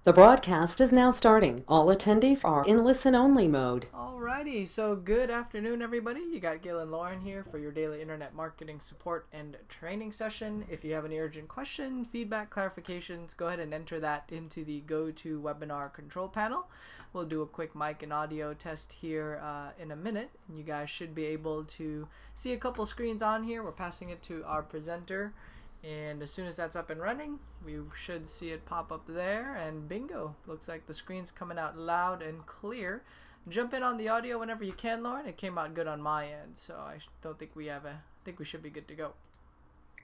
The broadcast is now starting. All attendees are in listen-only mode. Alrighty, so good afternoon, everybody. You got Gail and Lauren here for your daily internet marketing support and training session. If you have any urgent question, feedback, clarifications, go ahead and enter that into the GoToWebinar control panel. We'll do a quick mic and audio test here in a minute, and you guys should be able to see a couple screens on here. We're passing it to our presenter, and as soon as that's up and running, we should see it pop up there, and bingo, looks like the screen's coming out loud and clear. Jump in on the audio whenever you can, Lauren. It came out good on my end, so I don't think I think we should be good to go.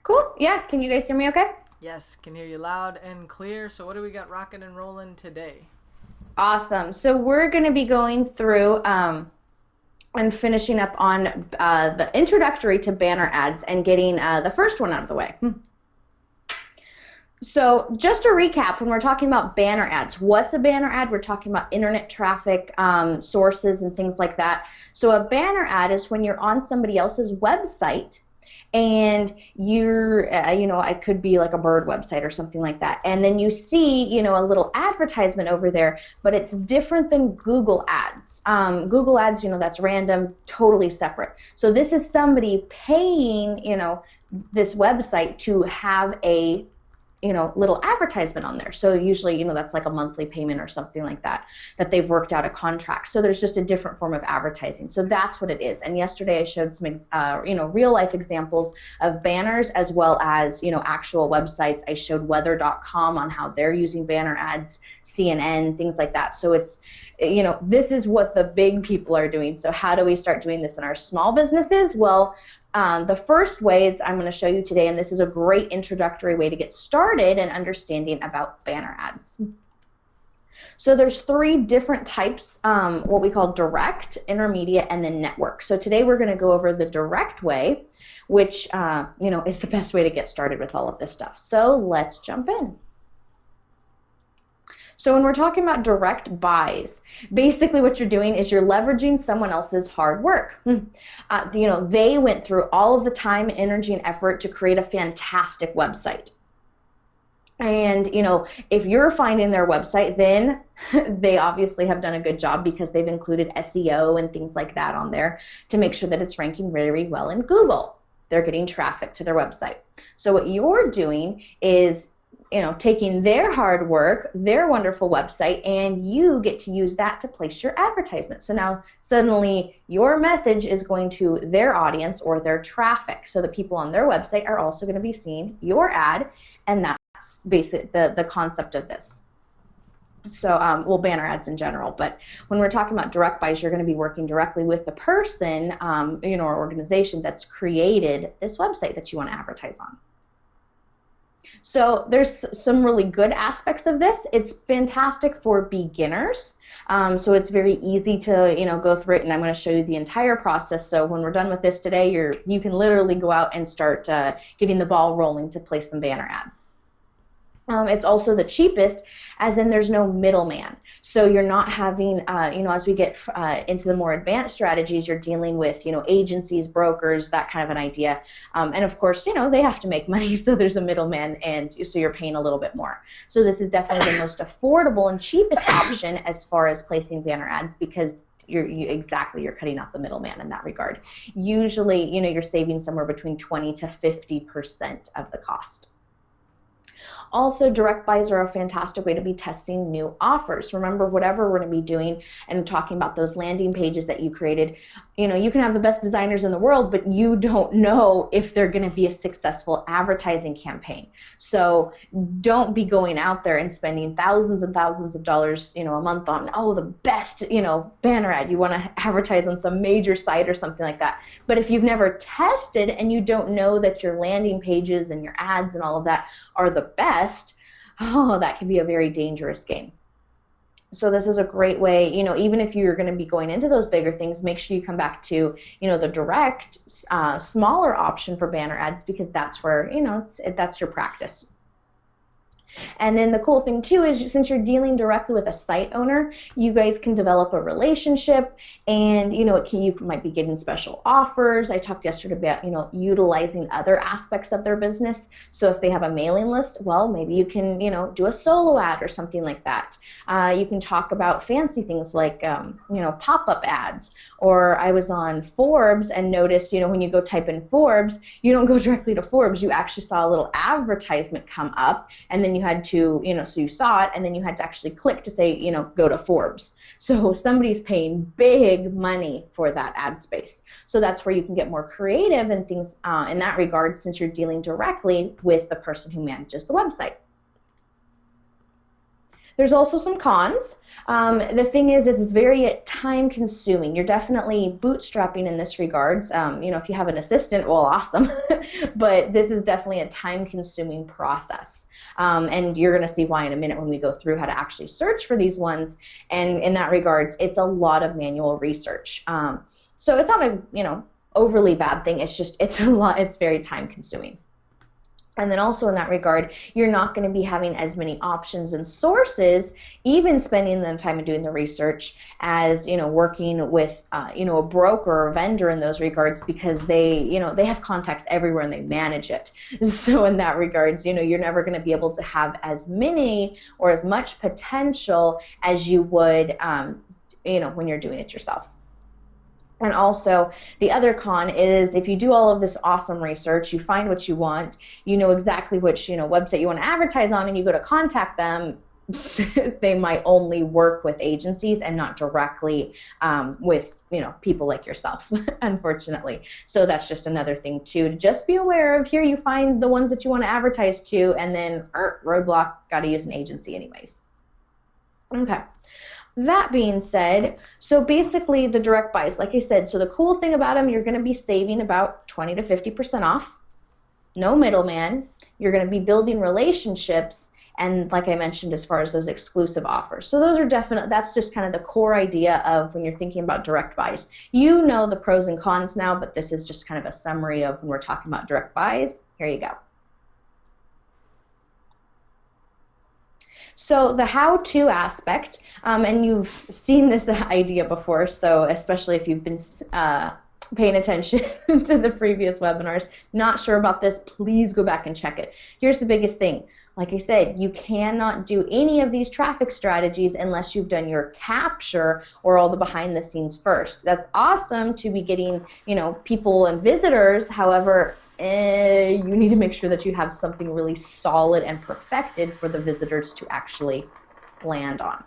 Cool. Yeah, can you guys hear me okay? Yes, can hear you loud and clear. So what do we got rocking and rolling today? Awesome. So we're going to be going through and finishing up on the introductory to banner ads and getting the first one out of the way. So just to recap, when we're talking about banner ads, what's a banner ad? We're talking about internet traffic sources and things like that. So a banner ad is when you're on somebody else's website and you're, it could be like a bird website or something like that. And then you see, a little advertisement over there, but it's different than Google ads. Google ads, that's random, totally separate. So this is somebody paying, this website to have a little advertisement on there. So usually, that's like a monthly payment or something like that they've worked out a contract. So there's just a different form of advertising. So that's what it is. And yesterday I showed some, real life examples of banners as well as, actual websites. I showed weather.com on how they're using banner ads, CNN, things like that. So it's, this is what the big people are doing. So how do we start doing this in our small businesses? Well, the first way is I'm going to show you today, and this is a great introductory way to get started in understanding about banner ads. So there's three different types, what we call direct, intermediate, and then network. So today we're going to go over the direct way, which is the best way to get started with all of this stuff. So let's jump in. So when we're talking about direct buys, basically what you're doing is you're leveraging someone else's hard work. They went through all of the time, energy, and effort to create a fantastic website. And, if you're finding their website, then they obviously have done a good job because they've included SEO and things like that on there to make sure that it's ranking very well in Google. They're getting traffic to their website. So what you're doing is taking their hard work, their wonderful website, and you get to use that to place your advertisement. So now suddenly your message is going to their audience or their traffic. So the people on their website are also going to be seeing your ad, and that's basically the concept of this. So, banner ads in general, but when we're talking about direct buys, you're going to be working directly with the person, or organization that's created this website that you want to advertise on. So there's some really good aspects of this. It's fantastic for beginners. So it's very easy to, go through it, and I'm going to show you the entire process. So when we're done with this today, you can literally go out and start getting the ball rolling to place some banner ads. It's also the cheapest, as in there's no middleman. So you're not having, as we get into the more advanced strategies, you're dealing with, agencies, brokers, that kind of an idea. And of course, they have to make money, so there's a middleman, and so you're paying a little bit more. So this is definitely the most affordable and cheapest option as far as placing banner ads, because you're cutting out the middleman in that regard. Usually, you're saving somewhere between 20 to 50% of the cost. Also, direct buys are a fantastic way to be testing new offers. Remember, whatever we're going to be doing and talking about those landing pages that you created, you can have the best designers in the world, but you don't know if they're going to be a successful advertising campaign. So don't be going out there and spending thousands and thousands of dollars, a month on, the best, banner ad. You want to advertise on some major site or something like that. But if you've never tested and you don't know that your landing pages and your ads and all of that are the best, that can be a very dangerous game. So this is a great way, even if you're going to be going into those bigger things, make sure you come back to, the direct, smaller option for banner ads, because that's where, that's your practice. And then the cool thing too is since you're dealing directly with a site owner, you guys can develop a relationship, and you might be getting special offers. I talked yesterday about utilizing other aspects of their business. So if they have a mailing list, well, maybe you can do a solo ad or something like that. You can talk about fancy things like pop-up ads. Or I was on Forbes and noticed when you go type in Forbes, you don't go directly to Forbes. You actually saw a little advertisement come up, and then you had to, so you saw it, and then you had to actually click to say, go to Forbes. So somebody's paying big money for that ad space. So that's where you can get more creative and things in that regard, since you're dealing directly with the person who manages the website. There's also some cons. The thing is, it's very time consuming. You're definitely bootstrapping in this regards. If you have an assistant, well, awesome. But this is definitely a time consuming process. And you're going to see why in a minute when we go through how to actually search for these ones. And in that regards, it's a lot of manual research. So it's not a, overly bad thing. It's a lot. It's very time consuming. And then also in that regard, you're not going to be having as many options and sources, even spending the time of doing the research, as working with a broker or a vendor in those regards, because they have contacts everywhere and they manage it. So in that regards, you're never going to be able to have as many or as much potential as you would when you're doing it yourself. And also, the other con is if you do all of this awesome research, you find what you want, you know exactly which website you want to advertise on, and you go to contact them, they might only work with agencies and not directly with people like yourself, unfortunately. So that's just another thing too, to just be aware of. Here you find the ones that you want to advertise to, and then roadblock, got to use an agency anyways. Okay. That being said, so basically the direct buys, like I said, so the cool thing about them, you're going to be saving about 20 to 50% off. No middleman. You're going to be building relationships, and like I mentioned, as far as those exclusive offers. So those are that's just kind of the core idea of when you're thinking about direct buys. You know the pros and cons now, but this is just kind of a summary of when we're talking about direct buys. Here you go. So the how-to aspect, and you've seen this idea before, so especially if you've been paying attention to the previous webinars, not sure about this, please go back and check it. Here's the biggest thing. Like I said, you cannot do any of these traffic strategies unless you've done your capture or all the behind the scenes first. That's awesome to be getting, people and visitors. However, you need to make sure that you have something really solid and perfected for the visitors to actually land on.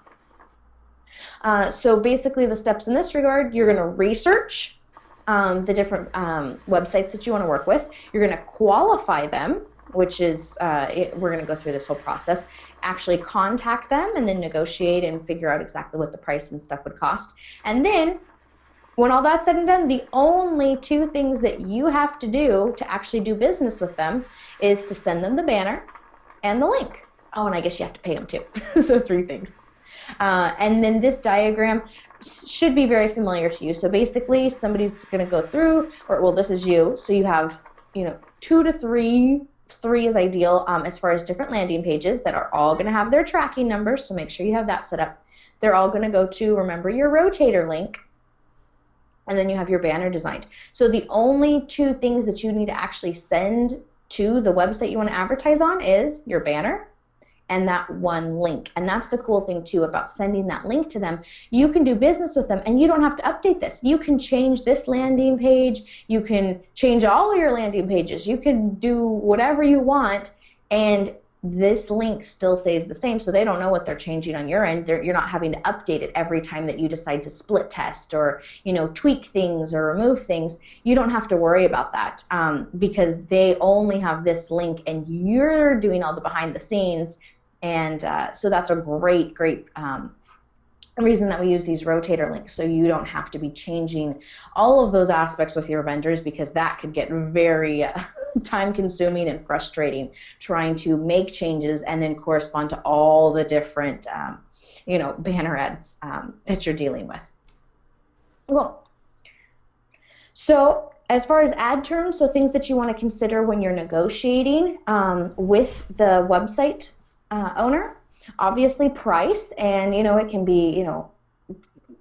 So basically the steps in this regard, you're going to research the different websites that you want to work with. You're going to qualify them, which is, we're going to go through this whole process, actually contact them and then negotiate and figure out exactly what the price and stuff would cost. And then when all that's said and done, the only two things that you have to do to actually do business with them is to send them the banner and the link. Oh, and I guess you have to pay them too. So 3 things. And then this diagram should be very familiar to you. So basically somebody's going to go through, this is you. So you have, 2 to 3. 3 is ideal as far as different landing pages that are all going to have their tracking numbers. So make sure you have that set up. They're all going to go to, remember, your rotator link. And then you have your banner designed. So the only 2 things that you need to actually send to the website you want to advertise on is your banner and that one link. And that's the cool thing too about sending that link to them. You can do business with them and you don't have to update this. You can change this landing page. You can change all of your landing pages. You can do whatever you want, and this link still stays the same, so they don't know what they're changing on your end. You're not having to update it every time that you decide to split test or tweak things or remove things. You don't have to worry about that because they only have this link and you're doing all the behind the scenes. And so that's a great reason that we use these rotator links, so you don't have to be changing all of those aspects with your vendors, because that could get very time consuming and frustrating trying to make changes and then correspond to all the different banner ads that you're dealing with. Cool. So as far as ad terms, so things that you want to consider when you're negotiating with the website owner, obviously price, and it can be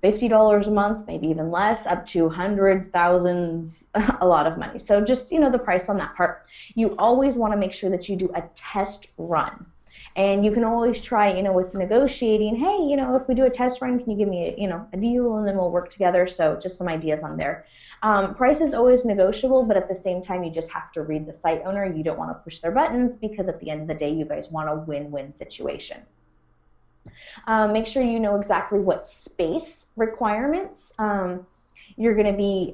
$50 a month, maybe even less, up to hundreds, thousands, a lot of money. So just the price on that part. You always want to make sure that you do a test run. And you can always try, with negotiating, hey, if we do a test run, can you give me a deal, and then we'll work together. So just some ideas on there. Price is always negotiable, but at the same time, you just have to read the site owner. You don't want to push their buttons, because at the end of the day, you guys want a win-win situation. Make sure you know exactly what space requirements you're going to be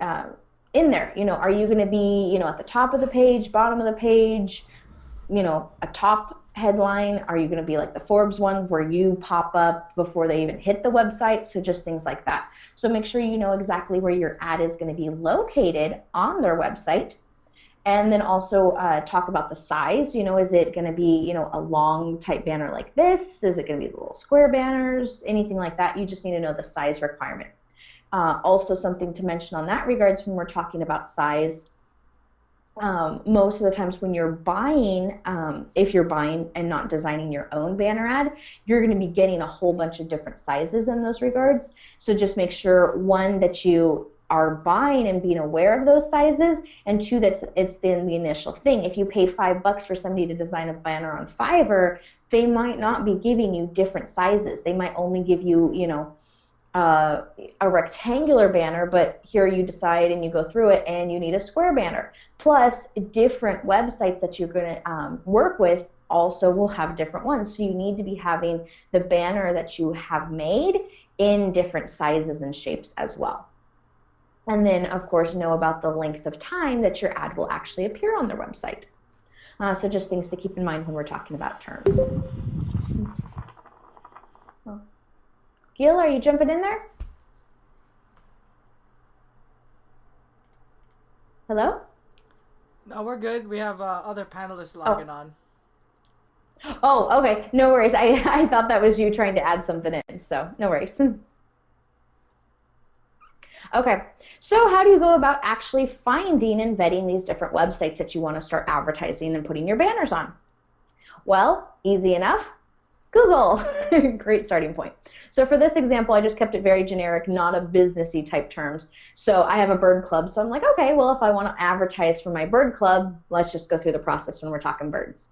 in there. Are you going to be, at the top of the page, bottom of the page, a top headline? Are you going to be like the Forbes one where you pop up before they even hit the website? So just things like that. So make sure you know exactly where your ad is going to be located on their website. And then also talk about the size. Is it going to be, a long type banner like this? Is it going to be the little square banners? Anything like that. You just need to know the size requirement. Also something to mention on that regards when we're talking about size. Most of the times when you're buying, if you're buying and not designing your own banner ad, you're going to be getting a whole bunch of different sizes in those regards. So just make sure, one, that you are buying and being aware of those sizes, and two, that it's in the initial thing. If you pay $5 for somebody to design a banner on Fiverr, they might not be giving you different sizes. They might only give you, a rectangular banner, but here you decide and you go through it and you need a square banner. Plus, different websites that you're going to work with also will have different ones. So you need to be having the banner that you have made in different sizes and shapes as well. And then, of course, know about the length of time that your ad will actually appear on their website. So just things to keep in mind when we're talking about terms. Gil, are you jumping in there? Hello? No, we're good. We have other panelists logging on. Oh, okay. No worries. I thought that was you trying to add something in, so no worries. Okay, so how do you go about actually finding and vetting these different websites that you want to start advertising and putting your banners on? Well, easy enough. Google. Great starting point. So for this example, I just kept it very generic, not a businessy type terms. So I have a bird club, so I'm like, okay, well, if I want to advertise for my bird club, let's just go through the process when we're talking birds.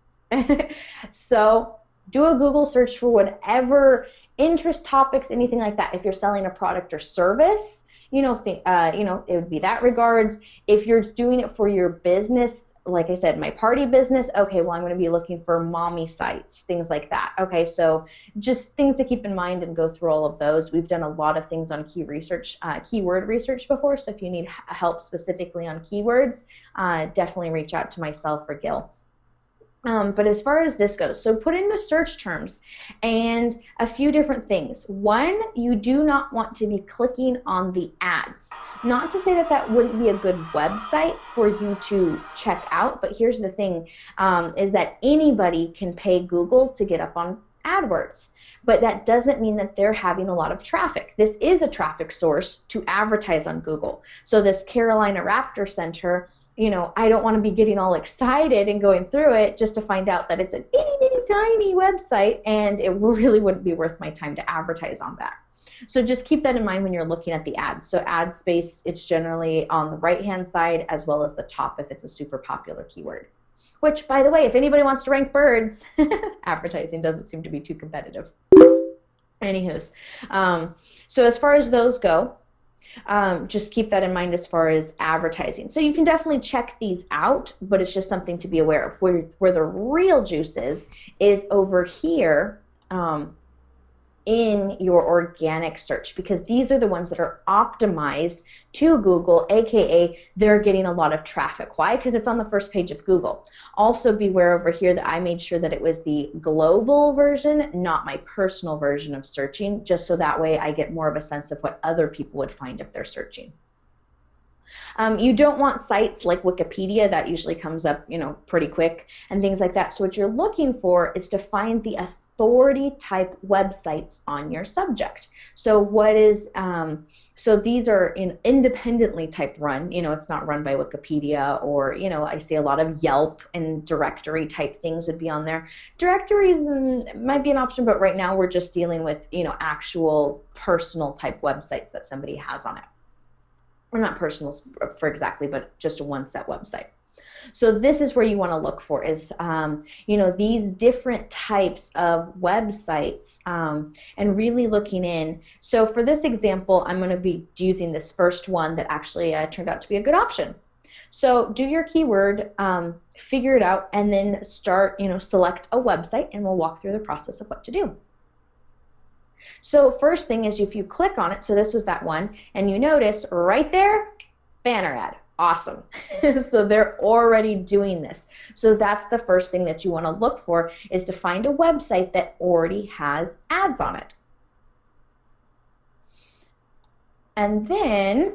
So do a Google search for whatever interest topics, anything like that. If you're selling a product or service, it would be that regards. If you're doing it for your business, like I said, my party business, okay, well, I'm going to be looking for mommy sites, things like that. Okay, so just things to keep in mind and go through all of those. We've done a lot of things on keyword research before, so if you need help specifically on keywords, definitely reach out to myself or Gil. But as far as this goes, so put in the search terms and a few different things. One, you do not want to be clicking on the ads. Not to say that that wouldn't be a good website for you to check out, but here's the thing, is that anybody can pay Google to get up on AdWords. But that doesn't mean that they're having a lot of traffic. This is a traffic source to advertise on Google. So this Carolina Raptor Center, I don't want to be getting all excited and going through it just to find out that it's an itty bitty tiny website, and it really wouldn't be worth my time to advertise on that. So just keep that in mind when you're looking at the ads. So ad space, it's generally on the right-hand side as well as the top if it's a super popular keyword. Which, by the way, if anybody wants to rank birds, advertising doesn't seem to be too competitive. Anywho's, so as far as those go, just keep that in mind as far as advertising. So you can definitely check these out, but it's just something to be aware of. Where the real juice is over here in your organic search, because these are the ones that are optimized to Google, aka they're getting a lot of traffic. Why? Because it's on the first page of Google. Also beware over here that I made sure that it was the global version, not my personal version of searching, just so that way I get more of a sense of what other people would find if they're searching. You don't want sites like Wikipedia, that usually comes up, pretty quick, and things like that. So what you're looking for is to find the authority type websites on your subject. So what is, so these are independently type run, it's not run by Wikipedia, or, I see a lot of Yelp and directory type things would be on there. Directories might be an option, but right now we're just dealing with, actual personal type websites that somebody has on it. Or not personal for exactly, but just a one set website. So this is where you want to look for is, these different types of websites, and really looking in. So for this example, I'm going to be using this first one that actually turned out to be a good option. So do your keyword, figure it out, and then start, select a website, and we'll walk through the process of what to do. So first thing is if you click on it, so this was that one, and you notice right there, banner ad. Awesome. So they're already doing this. So that's the first thing that you want to look for, is to find a website that already has ads on it. And then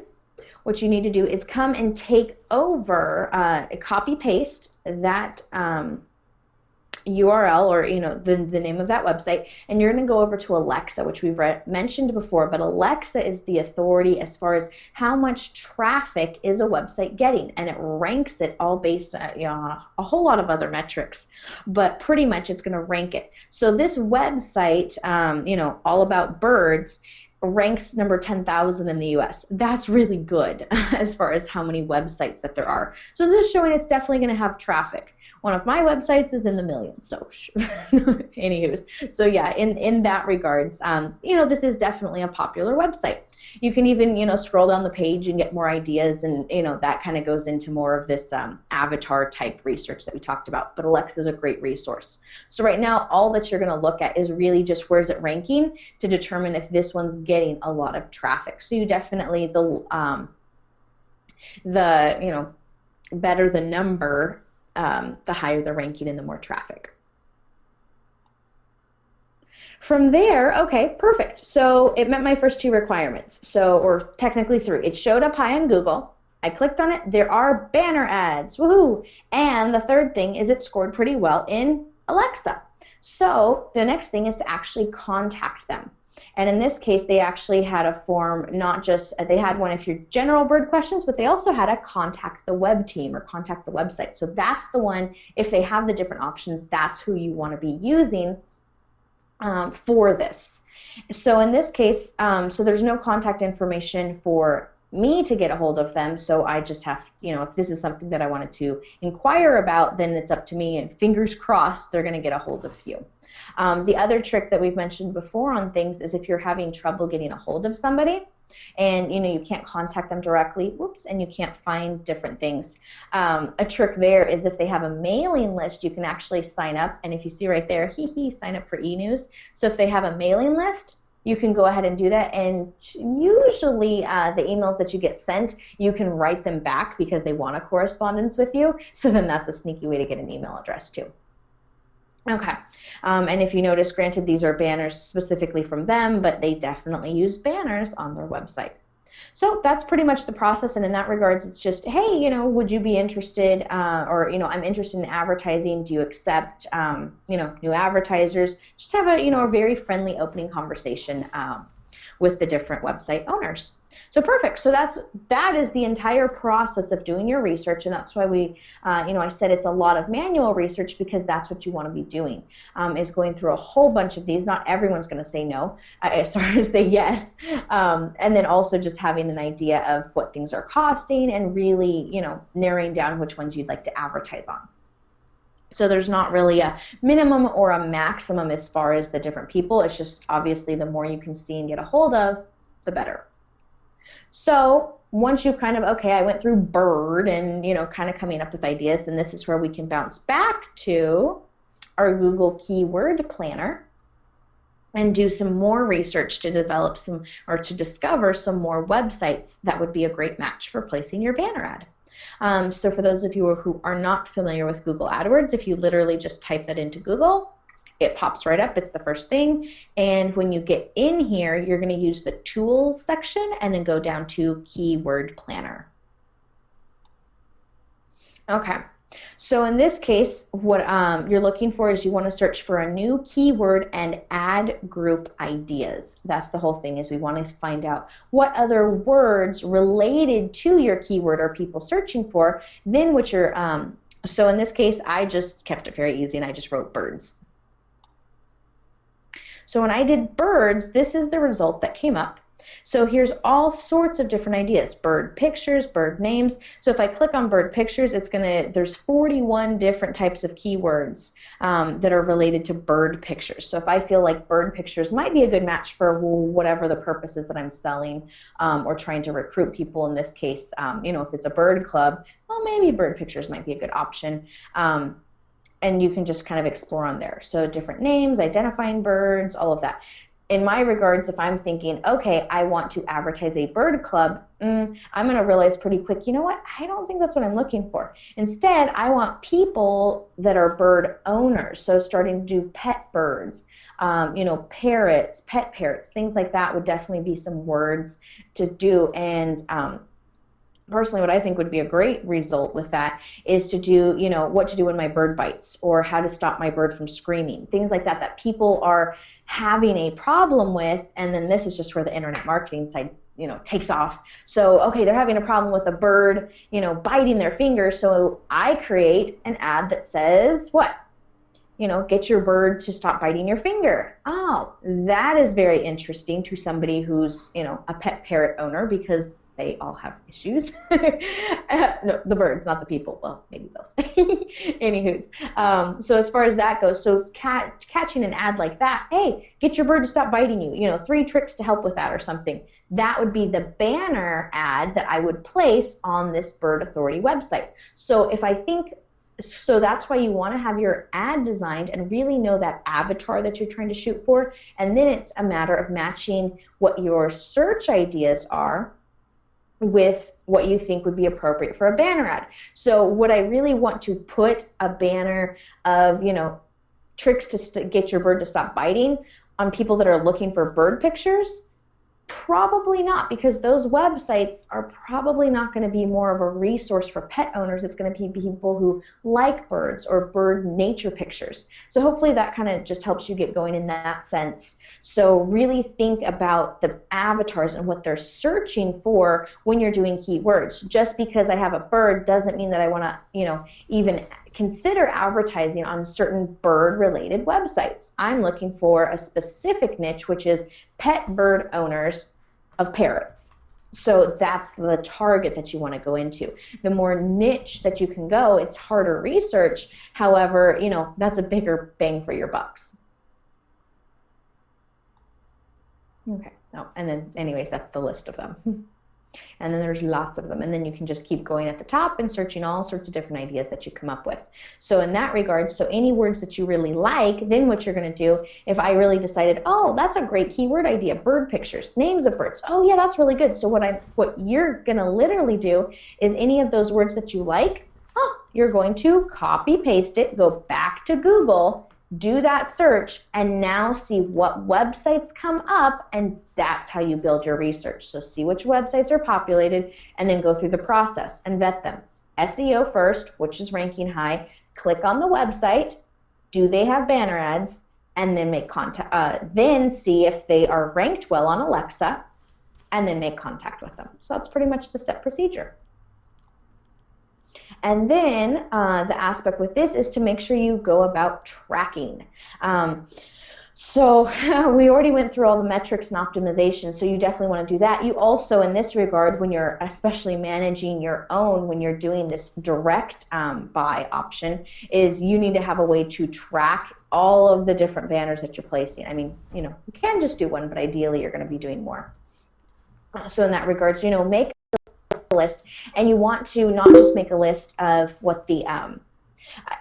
what you need to do is come and take over, copy paste that URL, or the name of that website, and you're going to go over to Alexa, which we've mentioned before, but Alexa is the authority as far as how much traffic is a website getting, and it ranks it all based on a whole lot of other metrics, but pretty much it's going to rank it. So this website, all about birds, ranks number 10,000 in the US. That's really good as far as how many websites that there are. So this is showing it's definitely going to have traffic. One of my websites is in the millions. So anywho's. So yeah, in that regards, this is definitely a popular website. You can even, scroll down the page and get more ideas, and, that kind of goes into more of this avatar type research that we talked about. But Alexa is a great resource. So right now, all that you're going to look at is really just where's it ranking to determine if this one's getting a lot of traffic. So you definitely, better the number, the higher the ranking and the more traffic. From there, okay, perfect. So it met my first two requirements. Or technically three. It showed up high on Google. I clicked on it. There are banner ads. Woohoo! And the third thing is it scored pretty well in Alexa. So the next thing is to actually contact them. And in this case, they actually had a form, not just, they had one if you're general bird questions, but they also had a contact the web team or contact the website. So that's the one, if they have the different options, that's who you want to be using for this. So in this case, so there's no contact information for me to get a hold of them, so I just have, if this is something that I wanted to inquire about, then it's up to me, and fingers crossed they're going to get a hold of you. The other trick that we've mentioned before on things is if you're having trouble getting a hold of somebody, and you can't contact them directly, and you can't find different things. A trick there is if they have a mailing list, you can actually sign up, and if you see right there, sign up for e-news. So if they have a mailing list, you can go ahead and do that, and usually the emails that you get sent, you can write them back because they want a correspondence with you, so then that's a sneaky way to get an email address too. Okay, and if you notice, granted, these are banners specifically from them, but they definitely use banners on their website. So that's pretty much the process, and in that regards, it's just, hey, would you be interested, or, I'm interested in advertising, do you accept, new advertisers? Just have a very friendly opening conversation with the different website owners. So perfect. So that is the entire process of doing your research, and that's why we, I said it's a lot of manual research, because that's what you want to be doing, is going through a whole bunch of these. Not everyone's going to say no, say yes, and then also just having an idea of what things are costing, and really, narrowing down which ones you'd like to advertise on. So there's not really a minimum or a maximum as far as the different people. It's just obviously the more you can see and get a hold of, the better. So once you kind of, okay, I went through bird and, kind of coming up with ideas, then this is where we can bounce back to our Google Keyword Planner and do some more research to develop to discover some more websites that would be a great match for placing your banner ad. So for those of you who are not familiar with Google AdWords, if you literally just type that into Google, it pops right up. It's the first thing. And when you get in here, you're going to use the Tools section and then go down to Keyword Planner. Okay. So in this case, what you're looking for is you want to search for a new keyword and add group ideas. That's the whole thing, is we want to find out what other words related to your keyword are people searching for, then what you're, so in this case, I just kept it very easy and I just wrote birds. So when I did birds, this is the result that came up. So here's all sorts of different ideas: bird pictures, bird names. So if I click on bird pictures, there's 41 different types of keywords that are related to bird pictures. So if I feel like bird pictures might be a good match for whatever the purpose is that I'm selling or trying to recruit people, in this case, if it's a bird club, well, maybe bird pictures might be a good option. And you can just kind of explore on there. So different names, identifying birds, all of that. In my regards, if I'm thinking, okay, I want to advertise a bird club, I'm going to realize pretty quick, you know what? I don't think that's what I'm looking for. Instead, I want people that are bird owners. So starting to do pet birds, parrots, pet parrots, things like that would definitely be some words to do. And personally, what I think would be a great result with that is to do, what to do when my bird bites, or how to stop my bird from screaming, things like that, that people are having a problem with. And then this is just where the internet marketing side, takes off. So, okay, they're having a problem with a bird, biting their finger. So I create an ad that says what? Get your bird to stop biting your finger. Oh, that is very interesting to somebody who's, a pet parrot owner, because they all have issues. No, the birds, not the people. Well, maybe both. Anywho's. So as far as that goes, so catching an ad like that, hey, get your bird to stop biting you, 3 tricks to help with that or something. That would be the banner ad that I would place on this Bird Authority website. So that's why you want to have your ad designed and really know that avatar that you're trying to shoot for. And then it's a matter of matching what your search ideas are with what you think would be appropriate for a banner ad. So would I really want to put a banner of, tricks to get your bird to stop biting on people that are looking for bird pictures? Probably not, because those websites are probably not going to be more of a resource for pet owners. It's going to be people who like birds or bird nature pictures. So hopefully that kind of just helps you get going in that sense. So really think about the avatars and what they're searching for when you're doing keywords. Just because I have a bird doesn't mean that I want to, even consider advertising on certain bird-related websites. I'm looking for a specific niche, which is pet bird owners of parrots. So that's the target that you want to go into. The more niche that you can go, it's harder research. However, that's a bigger bang for your bucks. Okay. Oh, and then anyways, that's the list of them. And then there's lots of them. And then you can just keep going at the top and searching all sorts of different ideas that you come up with. So in that regard, so any words that you really like, then what you're going to do, if I really decided, oh, that's a great keyword idea, bird pictures, names of birds. Oh yeah, that's really good. So what you're going to literally do is any of those words that you like, you're going to copy paste it, go back to Google, do that search, and now see what websites come up, and that's how you build your research. So see which websites are populated, and then go through the process and vet them. SEO first, which is ranking high, click on the website, do they have banner ads, and then make contact, then see if they are ranked well on Alexa, and then make contact with them. So that's pretty much the step procedure. And then the aspect with this is to make sure you go about tracking. So we already went through all the metrics and optimization, so you definitely want to do that. You also, in this regard, when you're especially managing your own, when you're doing this direct buy option, is you need to have a way to track all of the different banners that you're placing. I mean, you can just do one, but ideally you're going to be doing more. So in that regard, make list, and you want to not just make a list of what the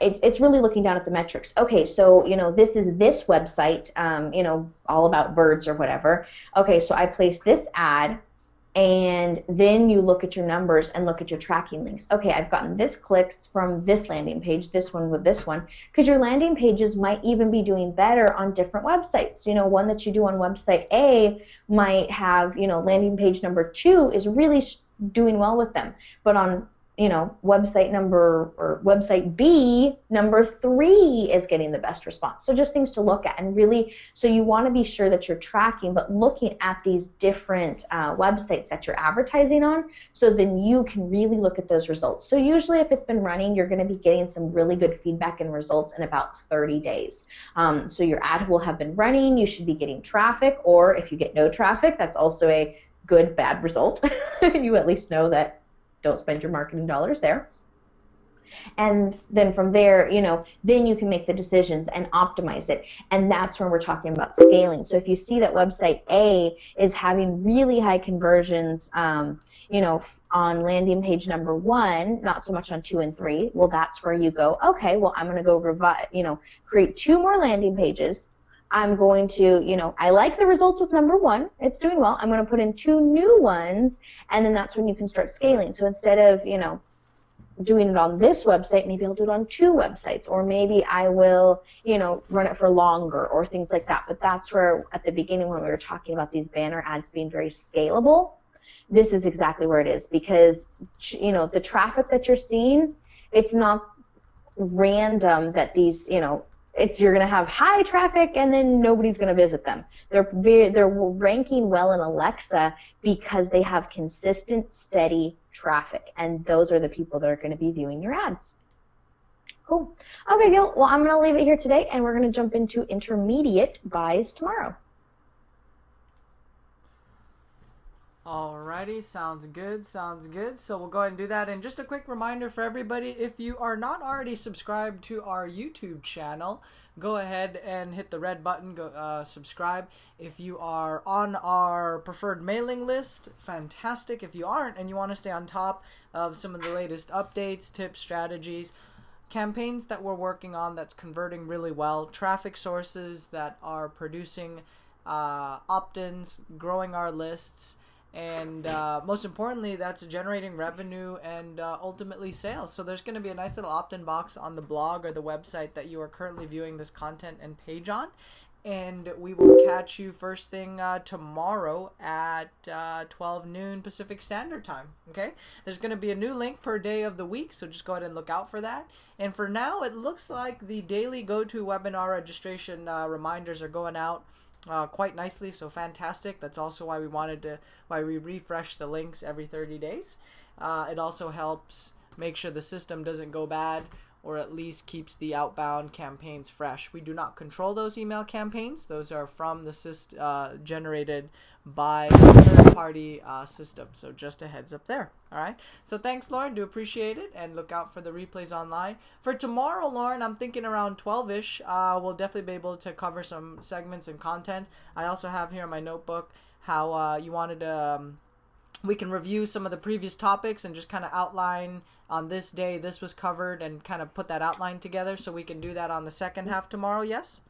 it's really looking down at the metrics. Okay, so this is this website, all about birds or whatever. Okay, so I placed this ad, and then you look at your numbers and look at your tracking links. Okay, I've gotten this clicks from this landing page, this one with this one, because your landing pages might even be doing better on different websites. One that you do on website A might have, landing page number 2 is really doing well with them, but on website number or website B number 3 is getting the best response. So just things to look at, and really, so you want to be sure that you're tracking, but looking at these different websites that you're advertising on, so then you can really look at those results. So usually if it's been running, you're going to be getting some really good feedback and results in about 30 days. So your ad will have been running, you should be getting traffic, or if you get no traffic, that's also a good, bad result. You at least know that don't spend your marketing dollars there. And then from there, then you can make the decisions and optimize it. And that's when we're talking about scaling. So if you see that website A is having really high conversions, on landing page number 1, not so much on 2 and 3, well, that's where you go, okay, well, I'm going to go create 2 more landing pages. I'm going to, I like the results with number 1. It's doing well. I'm going to put in 2 new ones, and then that's when you can start scaling. So instead of, doing it on this website, maybe I'll do it on 2 websites, or maybe I will, run it for longer, or things like that. But that's where, at the beginning, when we were talking about these banner ads being very scalable, this is exactly where it is, because, the traffic that you're seeing, it's not random that these, you're going to have high traffic and then nobody's going to visit them. They're ranking well in Alexa because they have consistent, steady traffic, and those are the people that are going to be viewing your ads. Cool. Okay, Gil. Well, I'm going to leave it here today, and we're going to jump into intermediate buys tomorrow. Alrighty, sounds good. So we'll go ahead and do that. And just a quick reminder for everybody, if you are not already subscribed to our YouTube channel, go ahead and hit the red button, go subscribe. If you are on our preferred mailing list, fantastic. If you aren't and you want to stay on top of some of the latest updates, tips, strategies, campaigns that we're working on that's converting really well, traffic sources that are producing opt-ins, growing our lists, and most importantly, that's generating revenue and ultimately sales. So there's going to be a nice little opt-in box on the blog or the website that you are currently viewing this content and page on. And we will catch you first thing tomorrow at 12 noon Pacific Standard Time. Okay? There's going to be a new link per day of the week, so just go ahead and look out for that. And for now, it looks like the daily GoToWebinar registration reminders are going out quite nicely, so fantastic. That's also why we refresh the links every 30 days. It also helps make sure the system doesn't go bad, or at least keeps the outbound campaigns fresh. We do not control those email campaigns. Those are from the generated by a third-party system. So just a heads up there. All right. So thanks, Lauren. Do appreciate it, and look out for the replays online. For tomorrow, Lauren, I'm thinking around 12-ish. We'll definitely be able to cover some segments and content. I also have here in my notebook how you wanted to. We can review some of the previous topics and just kind of outline on this day this was covered and kind of put that outline together, so we can do that on the second half tomorrow. Yes?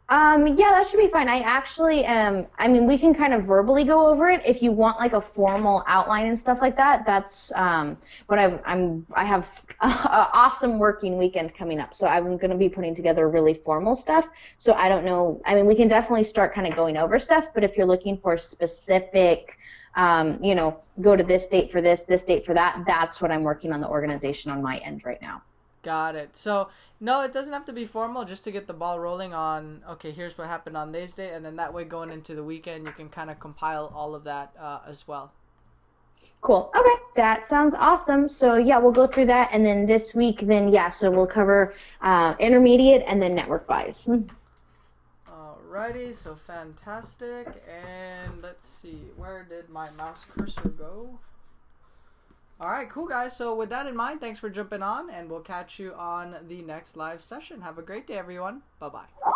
Yeah, that should be fine. I actually we can kind of verbally go over it if you want, like a formal outline and stuff like that. That's what I have an awesome working weekend coming up, so I'm going to be putting together really formal stuff. So I don't know. We can definitely start kind of going over stuff, but if you're looking for specific, go to this date for this date for that, that's what I'm working on the organization on my end right now. Got it. So, no, it doesn't have to be formal, just to get the ball rolling on, okay, here's what happened on this day, and then that way going into the weekend, you can kind of compile all of that as well. Cool. Okay, that sounds awesome. So, yeah, we'll go through that, and then this week, so we'll cover intermediate and then network buys. Alrighty, so fantastic. And let's see, where did my mouse cursor go? Alright, cool guys. So with that in mind, thanks for jumping on, and we'll catch you on the next live session. Have a great day, everyone. Bye-bye.